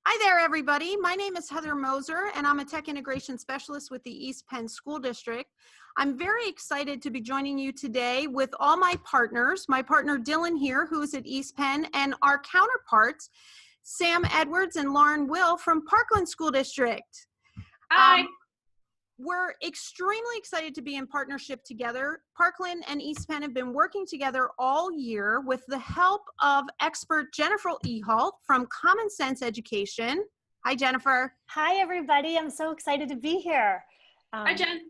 Hi there, everybody. My name is Heather Moser, and I'm a Tech Integration Specialist with the East Penn School District. I'm very excited to be joining you today with all my partners, my partner Dylan here, who's at East Penn, and our counterparts, Sam Edwards and Lauren Will from Parkland School District. Hi. We're extremely excited to be in partnership together. Parkland and East Penn have been working together all year with the help of expert Jennifer Ehalt from Common Sense Education. Hi, Jennifer. Hi, everybody. I'm so excited to be here. Hi, Jen.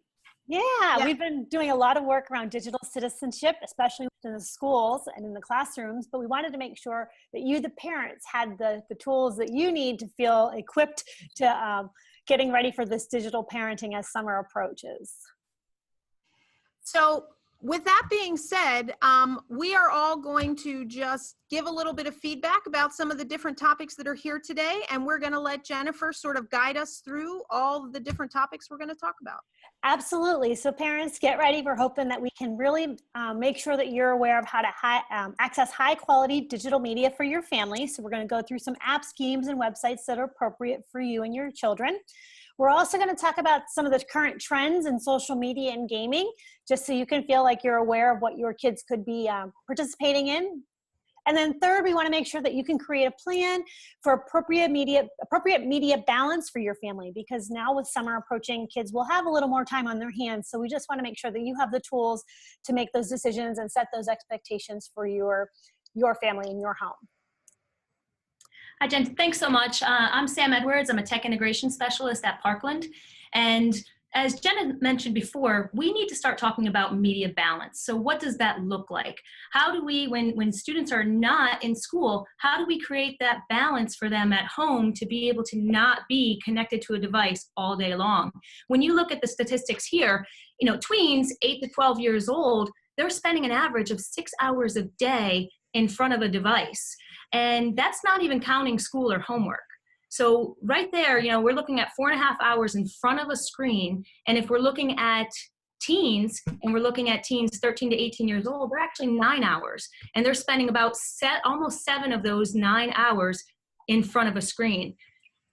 Yeah, we've been doing a lot of work around digital citizenship, especially within the schools and in the classrooms, but we wanted to make sure that you, the parents, had the tools that you need to feel equipped to getting ready for this digital parenting as summer approaches. So with that being said, we are all going to just give a little bit of feedback about some of the different topics that are here today, and we're going to let Jennifer sort of guide us through all the different topics we're going to talk about. Absolutely. So parents, get ready. We're hoping that we can really make sure that you're aware of how to access high quality digital media for your family. So we're going to go through some app schemes and websites that are appropriate for you and your children. We're also going to talk about some of the current trends in social media and gaming, just so you can feel like you're aware of what your kids could be participating in. And then third, we want to make sure that you can create a plan for appropriate media balance for your family, because now with summer approaching, kids will have a little more time on their hands. So we just want to make sure that you have the tools to make those decisions and set those expectations for your family and your home. Hi, Jen. Thanks so much. I'm Sam Edwards. I'm a Tech Integration Specialist at Parkland. And as Jen had mentioned before, we need to start talking about media balance. So what does that look like? How do we, when students are not in school, how do we create that balance for them at home to be able to not be connected to a device all day long? When you look at the statistics here, tweens 8 to 12 years old, they're spending an average of 6 hours a day in front of a device. And that's not even counting school or homework. So right there, we're looking at 4.5 hours in front of a screen. And if we're looking at teens, and we're looking at teens 13 to 18 years old, they're actually 9 hours. And they're spending about almost 7 of those 9 hours in front of a screen.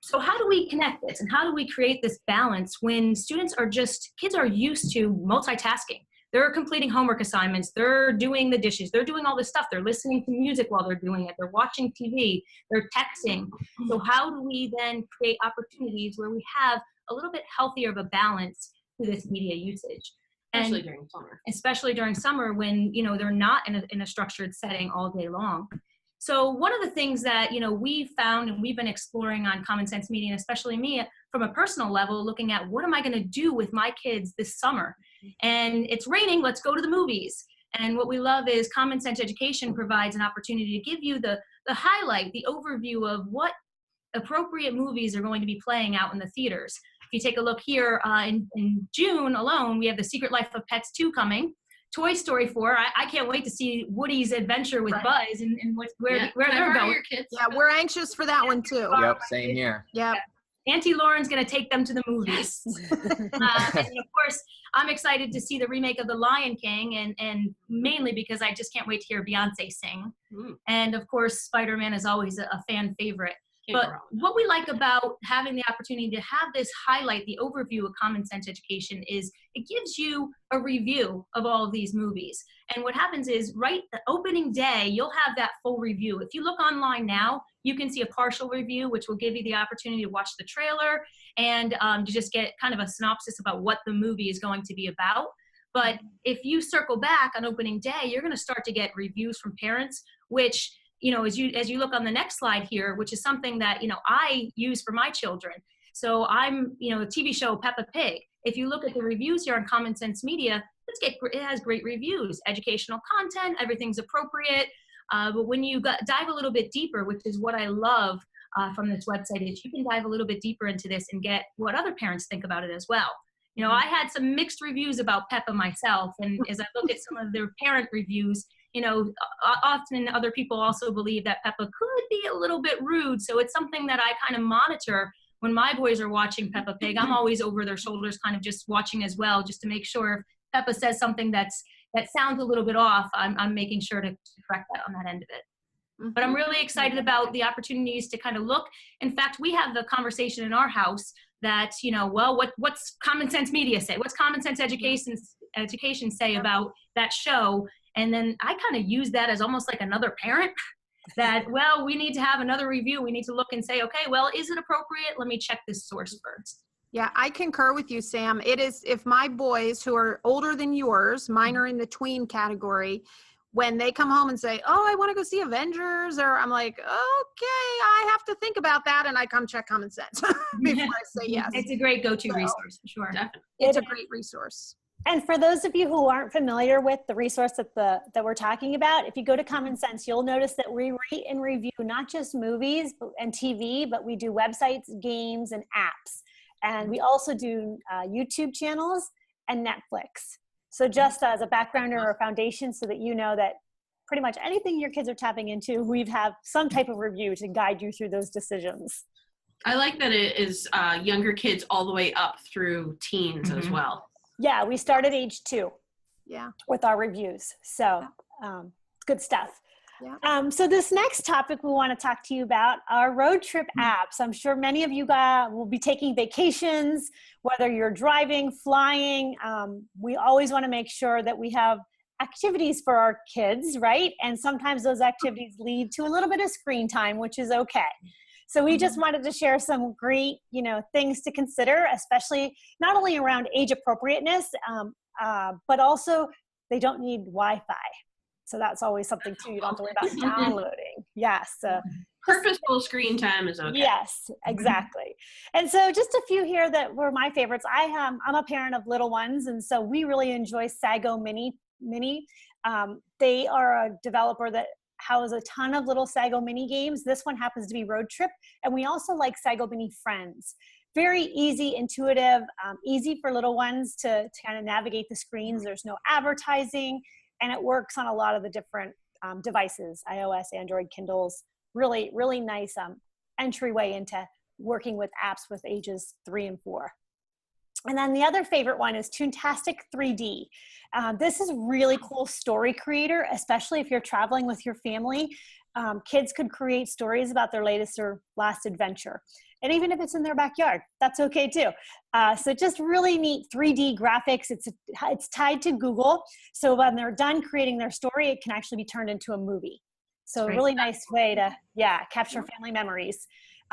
So how do we connect this? And how do we create this balance when kids are used to multitasking? They're completing homework assignments, they're doing the dishes, they're doing all this stuff, they're listening to music while they're doing it, they're watching TV, they're texting. So how do we then create opportunities where we have a little bit healthier of a balance to this media usage? Especially during summer. Especially during summer when, they're not in a structured setting all day long. So one of the things that, we've found and we've been exploring on Common Sense Media, and especially me from a personal level, looking at what am I going to do with my kids this summer? And it's raining, let's go to the movies. And what we love is Common Sense Education provides an opportunity to give you the highlight, the overview of what appropriate movies are going to be playing out in the theaters. If you take a look here in June alone, we have The Secret Life of Pets 2 coming. Toy Story 4, I can't wait to see Woody's adventure with Buzz and where they're going. Yeah, we're anxious for that one too. Yep, same here. Yep. Auntie Lauren's going to take them to the movies. And of course, I'm excited to see the remake of The Lion King, and mainly because I just can't wait to hear Beyonce sing. And of course, Spider-Man is always a fan favorite. But what we like about having the opportunity to have this highlight, the overview of Common Sense Education, is it gives you a review of all of these movies. And what happens is, right the opening day, you'll have that full review. If you look online now, you can see a partial review, which will give you the opportunity to watch the trailer and to just get kind of a synopsis about what the movie is going to be about. But if you circle back on opening day, you're going to start to get reviews from parents, which as you look on the next slide here, which is something that, I use for my children. So I'm, the TV show Peppa Pig. If you look at the reviews here on Common Sense Media, it has great reviews, educational content, everything's appropriate. But when you dive a little bit deeper, which is what I love from this website, is you can dive a little bit deeper into this and get what other parents think about it as well. I had some mixed reviews about Peppa myself. And as I look at some of their parent reviews, often other people also believe that Peppa could be a little bit rude. So it's something that I kind of monitor when my boys are watching Peppa Pig. I'm always over their shoulders, kind of just watching as well, just to make sure if Peppa says something that sounds a little bit off, I'm making sure to correct that on that end of it. But I'm really excited about the opportunities to kind of look. In fact, we have the conversation in our house that, you know, well, what's Common Sense Media say? What's Common Sense Education say about that show? And then I kind of use that as almost like another parent that, well, we need to have another review. We need to look and say, okay, well, is it appropriate? Let me check this source first. Yeah, I concur with you, Sam. It is, if my boys who are older than yours, mine are in the tween category, when they come home and say, oh, I want to go see Avengers, or I'm like, okay, I have to think about that, and I come check Common Sense before I say yes. It's a great go-to resource, for sure. Definitely. It's a great resource. And for those of you who aren't familiar with the resource that we're talking about, if you go to Common Sense, you'll notice that we rate and review not just movies and TV, but we do websites, games, and apps. And we also do YouTube channels and Netflix. So just as a background or a foundation so that you know that pretty much anything your kids are tapping into, we have some type of review to guide you through those decisions. I like that it is younger kids all the way up through teens as well. Yeah, we start at age 2 with our reviews. So good stuff. Yeah. So this next topic we want to talk to you about are road trip apps. I'm sure many of you guys will be taking vacations, whether you're driving, flying. We always want to make sure that we have activities for our kids, right? And sometimes those activities lead to a little bit of screen time, which is okay. So we just wanted to share some great, things to consider, especially not only around age appropriateness, but also they don't need Wi-Fi. So that's always something too. You don't have to worry about downloading. Yes. Purposeful screen time is okay. Yes, exactly. And so just a few here that were my favorites. I'm a parent of little ones, and so we really enjoy Sago Mini. They are a developer that has a ton of little Sago Mini games. This one happens to be Road Trip, and we also like Sago Mini Friends. Very easy, intuitive, easy for little ones to kind of navigate the screens. There's no advertising, and it works on a lot of the different devices, iOS, Android, Kindles. Really, really nice entryway into working with apps with ages 3 and 4. And then the other favorite one is Toontastic 3D. This is a really cool story creator, especially if you're traveling with your family. Kids could create stories about their latest or last adventure. And even if it's in their backyard, that's okay too. So just really neat 3D graphics. It's tied to Google. So when they're done creating their story, it can actually be turned into a movie. So a really nice way to, capture family memories.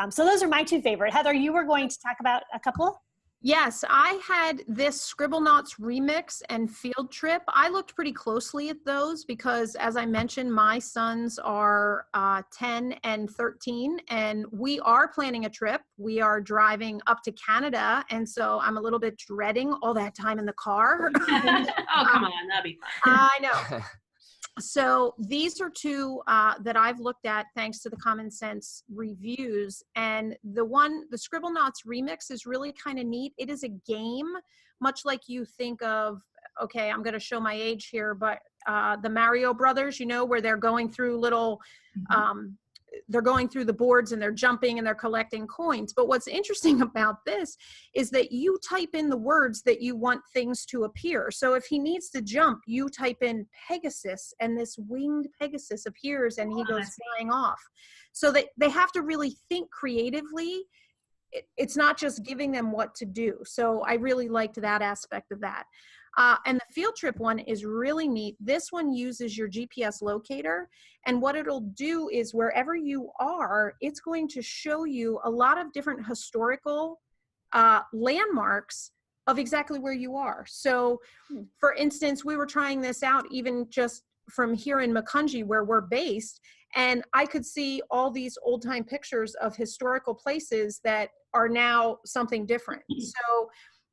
So those are my 2 favorite. Heather, you were going to talk about a couple? Yes, I had this Scribblenauts Remix and Field Trip. I looked pretty closely at those because, as I mentioned, my sons are 10 and 13, and we are planning a trip. We are driving up to Canada, and so I'm a little bit dreading all that time in the car. Oh, come on, that'd be fun. I know. So these are 2 that I've looked at thanks to the Common Sense reviews. And the Scribblenauts Remix is really kind of neat. It is a game, much like you think of, okay, I'm going to show my age here, but the Mario Brothers, where they're going through they're going through the boards and they're jumping and they're collecting coins. But what's interesting about this is that you type in the words that you want things to appear. So if he needs to jump, you type in Pegasus and this winged Pegasus appears and he goes flying off. So they have to really think creatively. It's not just giving them what to do. So I really liked that aspect of that. And the Field Trip one is really neat. This one uses your GPS locator, and what it'll do is wherever you are, it's going to show you a lot of different historical landmarks of exactly where you are. So for instance, we were trying this out even just from here in Macungie where we're based, and I could see all these old time pictures of historical places that are now something different. So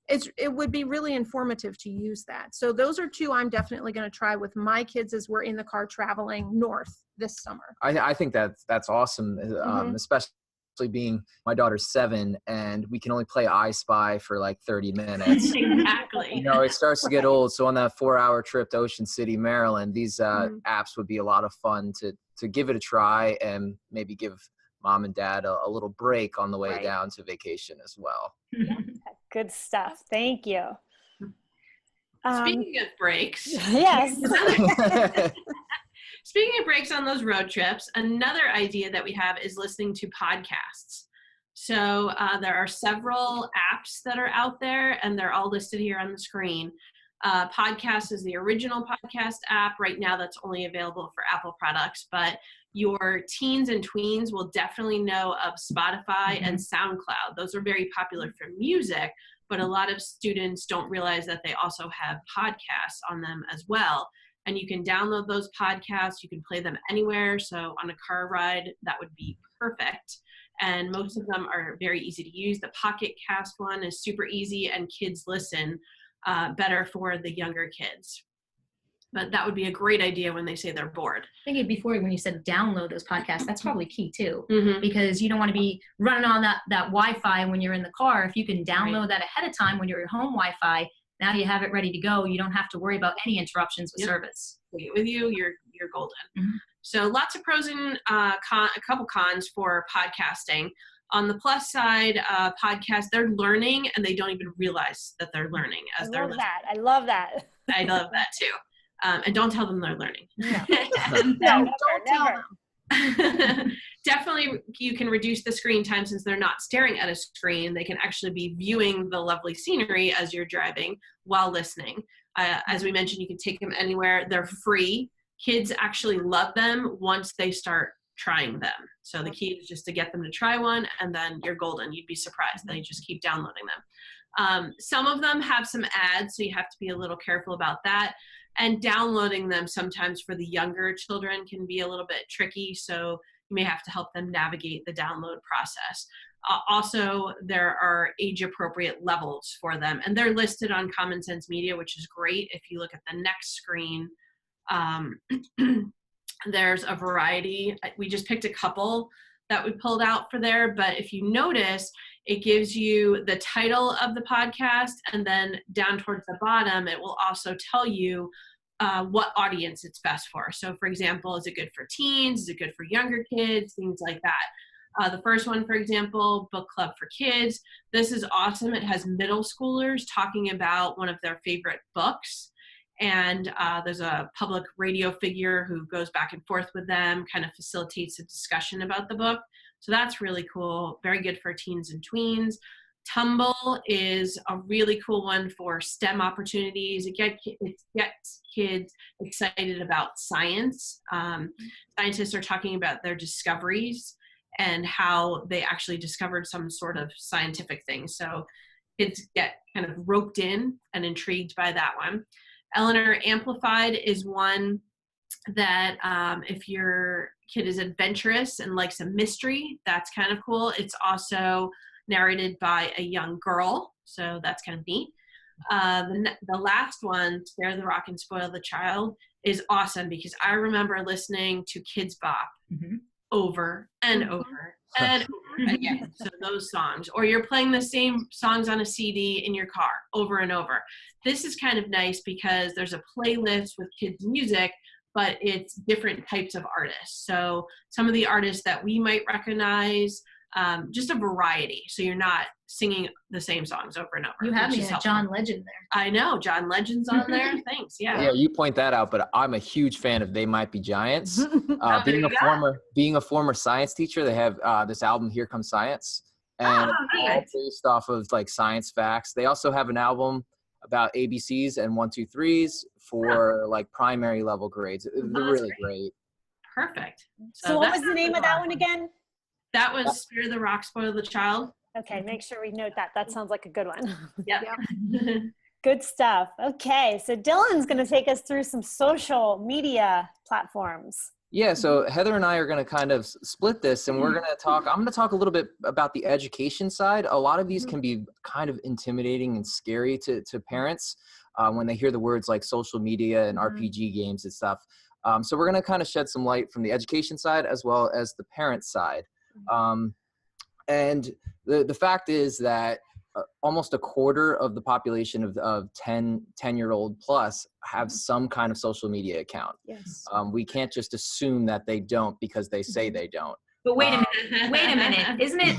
it would be really informative to use that. So those are 2 I'm definitely going to try with my kids as we're in the car traveling north this summer. I think that's awesome, especially being my daughter's 7 and we can only play I Spy for like 30 minutes. Exactly. It starts to get old. So on that 4-hour trip to Ocean City, Maryland, these apps would be a lot of fun to give it a try and maybe give mom and dad a little break on the way down to vacation as well. Good stuff. Thank you. Speaking of breaks. Yes. Speaking of breaks on those road trips, another idea that we have is listening to podcasts. So there are several apps that are out there, and they're all listed here on the screen. Podcast is the original podcast app. Right now, that's only available for Apple products, but your teens and tweens will definitely know of Spotify and SoundCloud. Those are very popular for music, but a lot of students don't realize that they also have podcasts on them as well. And you can download those podcasts. You can play them anywhere. So on a car ride, that would be perfect. And most of them are very easy to use. The Pocket Cast one is super easy, and kids listen better for the younger kids. But that would be a great idea when they say they're bored. Thinking before when you said download those podcasts, that's probably key too, Mm-hmm. because you don't want to be running on that Wi-Fi when you're in the car. If you can download that ahead of time when you're at home Wi-Fi, now you have it ready to go. You don't have to worry about any interruptions with service. With you, you're golden. Mm-hmm. So lots of pros and a couple cons for podcasting. On the plus side, podcasts, they're learning and they don't even realize that they're learning as they're listening. I love that. I love that too. And don't tell them they're learning. No, never. Definitely, you can reduce the screen time since they're not staring at a screen. They can actually be viewing the lovely scenery as you're driving while listening. As we mentioned, you can take them anywhere. They're free. Kids actually love them once they start trying them. So the key is just to get them to try one, and then you're golden. You'd be surprised. Then you just keep downloading them. Some of them have some ads, so you have to be a little careful about that. And downloading them sometimes for the younger children can be a little bit tricky, so you may have to help them navigate the download process. Also, there are age-appropriate levels for them, and they're listed on Common Sense Media, which is great. If you look at the next screen, there's a variety. We just picked a couple that we pulled out for there, but if you notice, it gives you the title of the podcast, and then down towards the bottom, it will also tell you what audience it's best for. So for example, is it good for teens? Is it good for younger kids? Things like that. The first one, for example, Book Club for Kids. This is awesome. It has middle schoolers talking about one of their favorite books. And there's a public radio figure who goes back and forth with them, kind of facilitates a discussion about the book. So that's really cool. Very good for teens and tweens. Tumble is a really cool one for STEM opportunities. It gets kids excited about science. Scientists are talking about their discoveries and how they actually discovered some sort of scientific thing. So kids get kind of roped in and intrigued by that one. Eleanor Amplified is one that if your kid is adventurous and likes a mystery, that's kind of cool. It's also narrated by a young girl, so that's kind of neat. The last one, Spare the Rock and Spoil the Child, is awesome because I remember listening to Kids Bop over and over and over again. So those songs, or you're playing the same songs on a CD in your car over and over. This is kind of nice because there's a playlist with kids' music, but it's different types of artists. So some of the artists that we might recognize, just a variety. So you're not singing the same songs over and over. You have me at John Legend there. I know, John Legend's on there. Thanks. Yeah, you point that out, but I'm a huge fan of They Might Be Giants. Being a former science teacher, they have this album, Here Comes Science, and all based off of like science facts. They also have an album about ABCs and 1, 2, 3s for like primary level grades. They're really great. Perfect. So what was the name of that one again? That was Spare the Rock, Spoil the Child. Okay, make sure we note that. That sounds like a good one. Yep. Good stuff. Okay, so Dylan's going to take us through some social media platforms. Yeah, so Heather and I are going to kind of split this, and I'm going to talk a little bit about the education side. A lot of these can be kind of intimidating and scary to parents when they hear the words like social media and RPG games and stuff. So we're going to kind of shed some light from the education side as well as the parent side. And the fact is that almost a quarter of the population of 10-year-old plus have some kind of social media account. Yes. We can't just assume that they don't because they say they don't. But wait a minute. Isn't it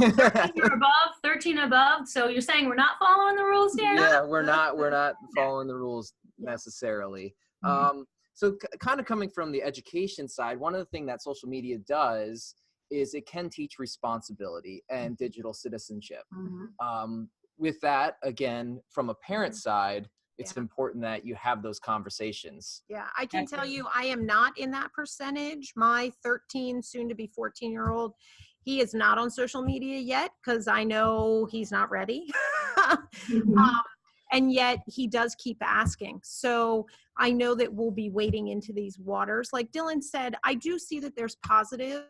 13 above? So you're saying we're not following the rules here? Yeah, we're not following the rules necessarily. So kind of coming from the education side, one of the things that social media does is it can teach responsibility and digital citizenship. With that, again, from a parent side, it's important that you have those conversations. Yeah, I can tell you, I am not in that percentage. My 13, soon to be 14-year-old, he is not on social media yet because I know he's not ready. And yet he does keep asking. So I know that we'll be wading into these waters. Like Dylan said, I do see that there's positives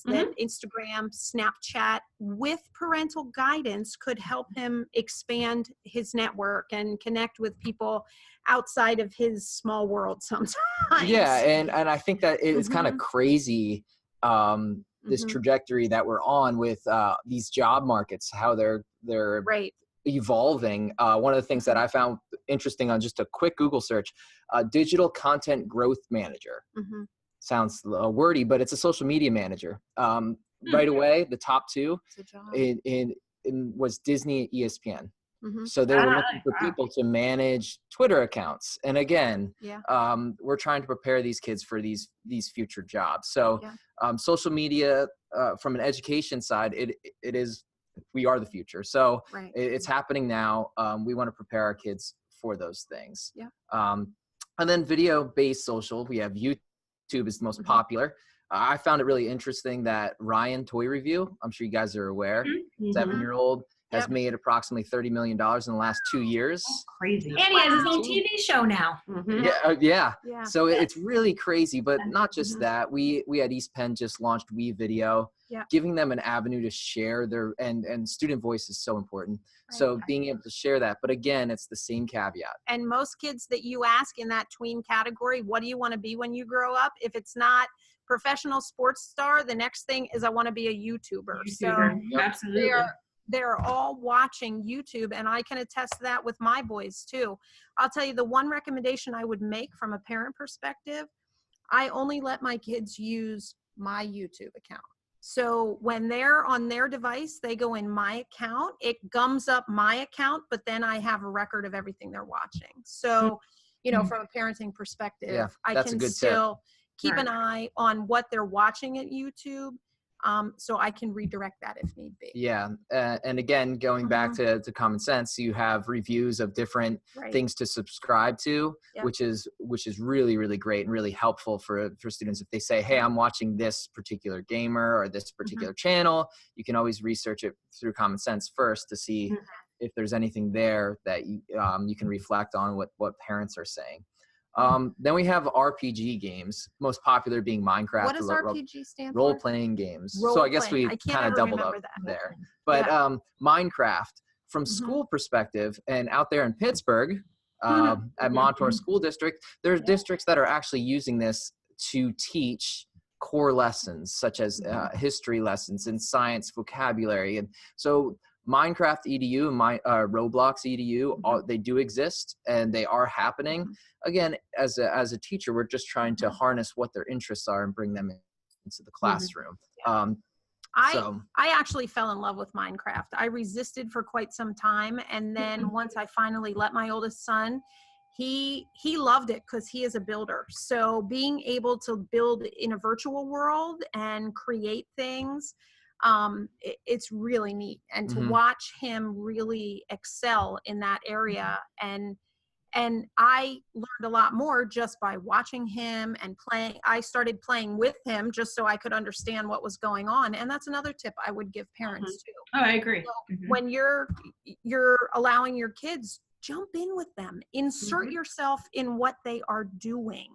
that Instagram, Snapchat with parental guidance could help him expand his network and connect with people outside of his small world sometimes. Yeah, and I think that it's kind of crazy, this trajectory that we're on with these job markets, how they're right. evolving. One of the things that I found interesting on just a quick Google search, digital content growth manager. Sounds wordy, but it's a social media manager. Right away, the top two in was Disney and ESPN. So they were looking for people to manage Twitter accounts. And again, we're trying to prepare these kids for these future jobs. So social media, from an education side, it is, we are the future. So it's happening now. We want to prepare our kids for those things. And then video-based social, we have YouTube is the most popular. I found it really interesting that Ryan Toy Review, I'm sure you guys are aware, 7-year-old, has made approximately $30 million in the last 2 years. That's crazy. And he has his own TV show now. Yeah. So it's really crazy, but not just that. We at East Penn just launched We Video, giving them an avenue to share their, and student voice is so important. So being able to share that, but again, it's the same caveat. And most kids that you ask in that tween category, what do you want to be when you grow up? If it's not professional sports star, the next thing is I want to be a YouTuber. So absolutely. They're all watching YouTube, and I can attest to that with my boys too. I'll tell you, the one recommendation I would make from a parent perspective, I only let my kids use my YouTube account. So when they're on their device, they go in my account, it gums up my account, but then I have a record of everything they're watching. So, you know, from a parenting perspective, I can still keep an eye on what they're watching at YouTube. So I can redirect that if need be. Yeah. And again, going back to common sense, you have reviews of different things to subscribe to, which is really, really great and really helpful for students. If they say, hey, I'm watching this particular gamer or this particular channel, you can always research it through common sense first to see if there's anything there that you can reflect on what parents are saying. Then we have RPG games, most popular being Minecraft. What does RPG stand for? Role-playing games. So I guess we kind of doubled up there. But Minecraft, from school perspective, and out there in Pittsburgh, at Montour School District, there's districts that are actually using this to teach core lessons, such as history lessons and science vocabulary. And so Minecraft EDU and Roblox EDU, they do exist and they are happening. Again, as a teacher, we're just trying to harness what their interests are and bring them into the classroom. I actually fell in love with Minecraft. I resisted for quite some time, and then once I finally let my oldest son, he loved it because he is a builder. So being able to build in a virtual world and create things, it's really neat. And to watch him really excel in that area, and I learned a lot more just by watching him and playing. I started playing with him just so I could understand what was going on. And that's another tip I would give parents too. Oh, I agree. So when you're allowing your kids, jump in with them, insert yourself in what they are doing.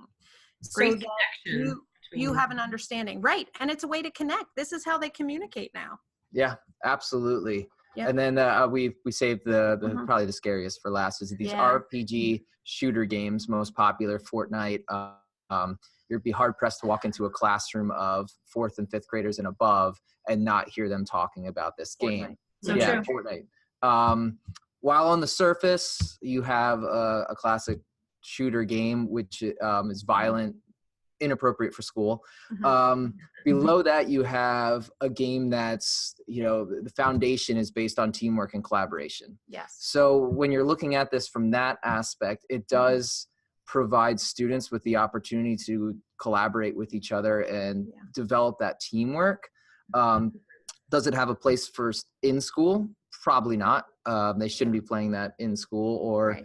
Great so that you have an understanding. Right. And it's a way to connect. This is how they communicate now. Yeah, absolutely. Yep. And then we saved the probably the scariest for last, is these RPG shooter games, most popular, Fortnite. You'd be hard pressed to walk into a classroom of 4th and 5th graders and above and not hear them talking about this game. So true. Fortnite. While on the surface, you have a classic shooter game, which is violent, inappropriate for school. Below that, you have a game that's, the foundation is based on teamwork and collaboration. Yes. So when you're looking at this from that aspect, it does provides students with the opportunity to collaborate with each other and develop that teamwork. Does it have a place for in school? Probably not. They shouldn't be playing that in school or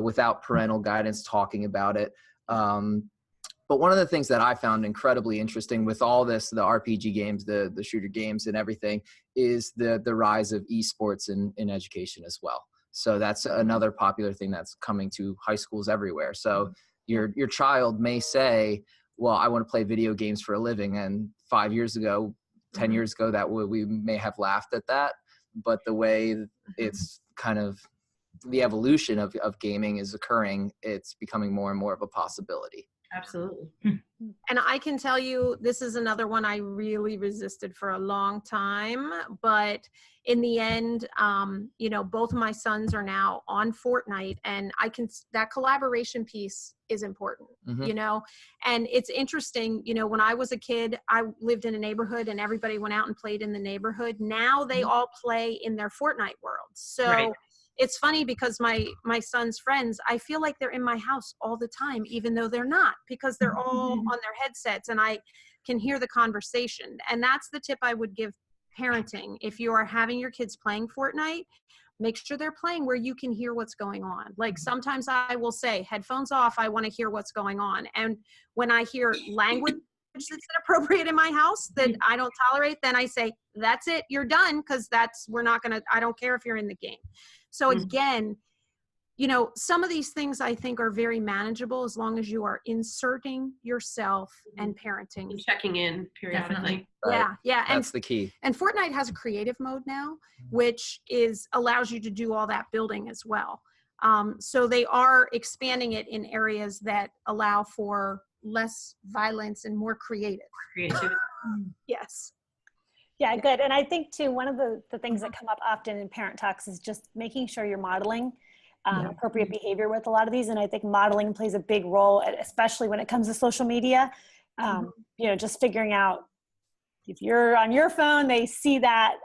without parental guidance talking about it. But one of the things that I found incredibly interesting with all this, the RPG games, the shooter games and everything, is the rise of esports in education as well. So that's another popular thing that's coming to high schools everywhere. So your child may say, well, I want to play video games for a living. And 5 years ago, 10 years ago, that we may have laughed at that. But the way it's kind of the evolution of gaming is occurring, it's becoming more and more of a possibility. Absolutely. And I can tell you, this is another one I really resisted for a long time, but in the end, both of my sons are now on Fortnite, and that collaboration piece is important, and it's interesting, when I was a kid, I lived in a neighborhood and everybody went out and played in the neighborhood. Now they all play in their Fortnite world. So it's funny because my son's friends, I feel like they're in my house all the time, even though they're not, because they're all on their headsets and I can hear the conversation. And that's the tip I would give parenting. If you are having your kids playing Fortnite, make sure they're playing where you can hear what's going on. Like sometimes I will say, headphones off, I want to hear what's going on. And when I hear language that's inappropriate in my house that I don't tolerate, then I say, that's it, you're done, because I don't care if you're in the game. So again, some of these things I think are very manageable as long as you are inserting yourself and parenting. And checking in periodically. Right. Yeah. That's the key. And Fortnite has a creative mode now, which allows you to do all that building as well. So they are expanding it in areas that allow for less violence and more creativity. Yes. Yeah, good. And I think too, one of the things that come up often in parent talks is just making sure you're modeling appropriate behavior with a lot of these. And I think modeling plays a big role, especially when it comes to social media. Just figuring out if you're on your phone, they see that.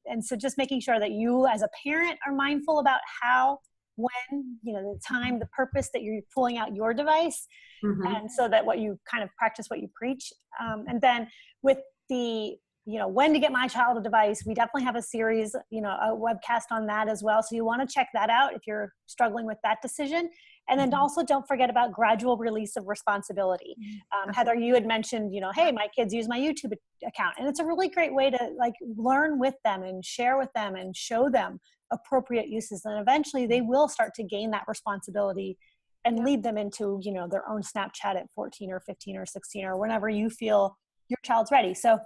And so just making sure that you as a parent are mindful about how, when, the time, the purpose that you're pulling out your device. And so that what you kind of practice what you preach. And then with the when to get my child a device, we definitely have a series, a webcast on that as well. So you want to check that out if you're struggling with that decision. And then also don't forget about gradual release of responsibility. Heather, you had mentioned, hey, my kids use my YouTube account. And it's a really great way to learn with them and share with them and show them appropriate uses. And eventually they will start to gain that responsibility and lead them into, their own Snapchat at 14 or 15 or 16 or whenever you feel your child's ready. So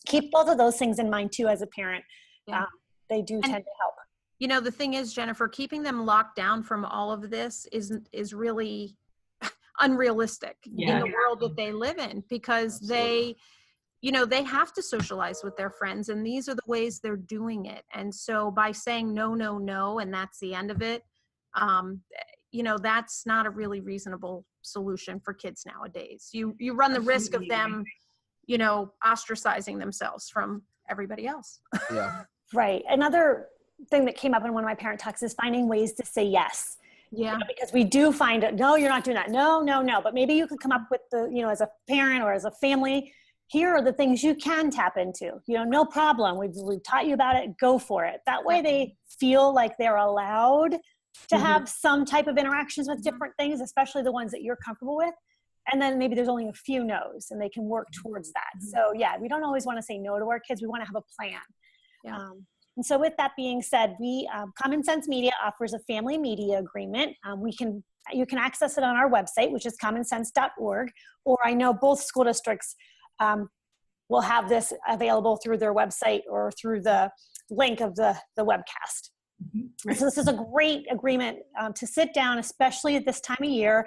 keep both of those things in mind too as a parent. They do tend to help. The thing is, Jennifer, keeping them locked down from all of this is really unrealistic in the world that they live in, because they have to socialize with their friends, and these are the ways they're doing it. And so by saying no, no, no, and that's the end of it, that's not a really reasonable solution for kids nowadays. You run the risk of them ostracizing themselves from everybody else. Right. Another thing that came up in one of my parent talks is finding ways to say yes. Because we do find it, no, you're not doing that. No, no, no. But maybe you could come up with as a parent or as a family, here are the things you can tap into, no problem. We've taught you about it. Go for it. That way they feel like they're allowed to have some type of interactions with different things, especially the ones that you're comfortable with. And then maybe there's only a few no's and they can work towards that. So we don't always want to say no to our kids. We want to have a plan. And so with that being said, Common Sense Media offers a family media agreement. You can access it on our website, which is commonsense.org, or I know both school districts will have this available through their website or through the link of the webcast. So this is a great agreement to sit down, especially at this time of year,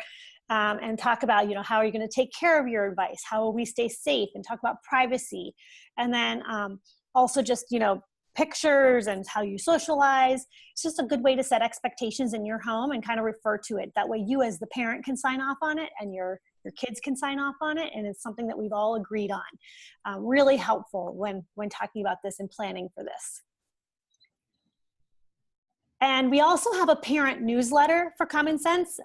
and talk about, how are you going to take care of your device? How will we stay safe? And talk about privacy. And then also just, pictures and how you socialize. It's just a good way to set expectations in your home and kind of refer to it. That way you as the parent can sign off on it and your kids can sign off on it. And it's something that we've all agreed on. Really helpful when talking about this and planning for this. And we also have a parent newsletter for Common Sense.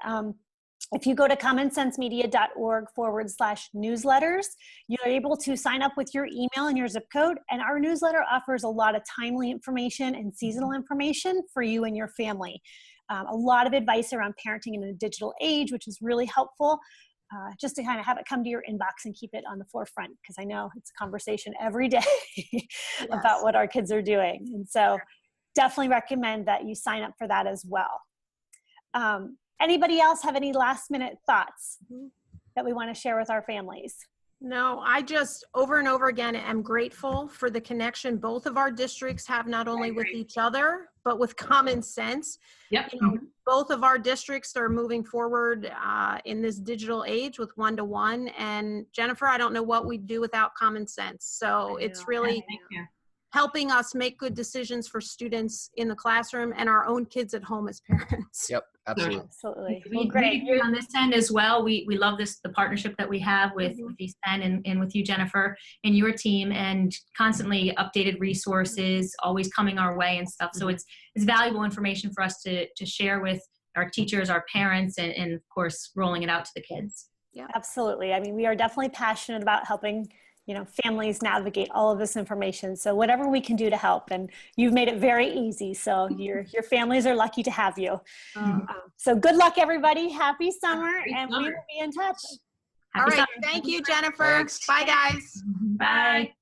If you go to commonsensemedia.org/newsletters, you're able to sign up with your email and your zip code. And our newsletter offers a lot of timely information and seasonal information for you and your family. A lot of advice around parenting in a digital age, which is really helpful, just to kind of have it come to your inbox and keep it on the forefront, because I know it's a conversation every day about what our kids are doing. And so definitely recommend that you sign up for that as well. Anybody else have any last minute thoughts that we want to share with our families? No, I just over and over again am grateful for the connection both of our districts have, not only with each other, but with Common Sense. Yep. You know, both of our districts are moving forward in this digital age with one-to-one. And Jennifer, I don't know what we'd do without Common Sense. So it's really helping us make good decisions for students in the classroom and our own kids at home as parents. Yep, absolutely. Absolutely. We agree on this end as well. We love the partnership that we have with East Penn and with you, Jennifer, and your team, and constantly updated resources always coming our way and stuff. So it's valuable information for us to share with our teachers, our parents, and of course, rolling it out to the kids. Yeah, absolutely. I mean, we are definitely passionate about helping families navigate all of this information. So whatever we can do to help, and you've made it very easy. So your families are lucky to have you. So good luck, everybody. Happy summer, and we will be in touch. All right. Thank you, Jennifer. Thanks. Bye, guys. Bye.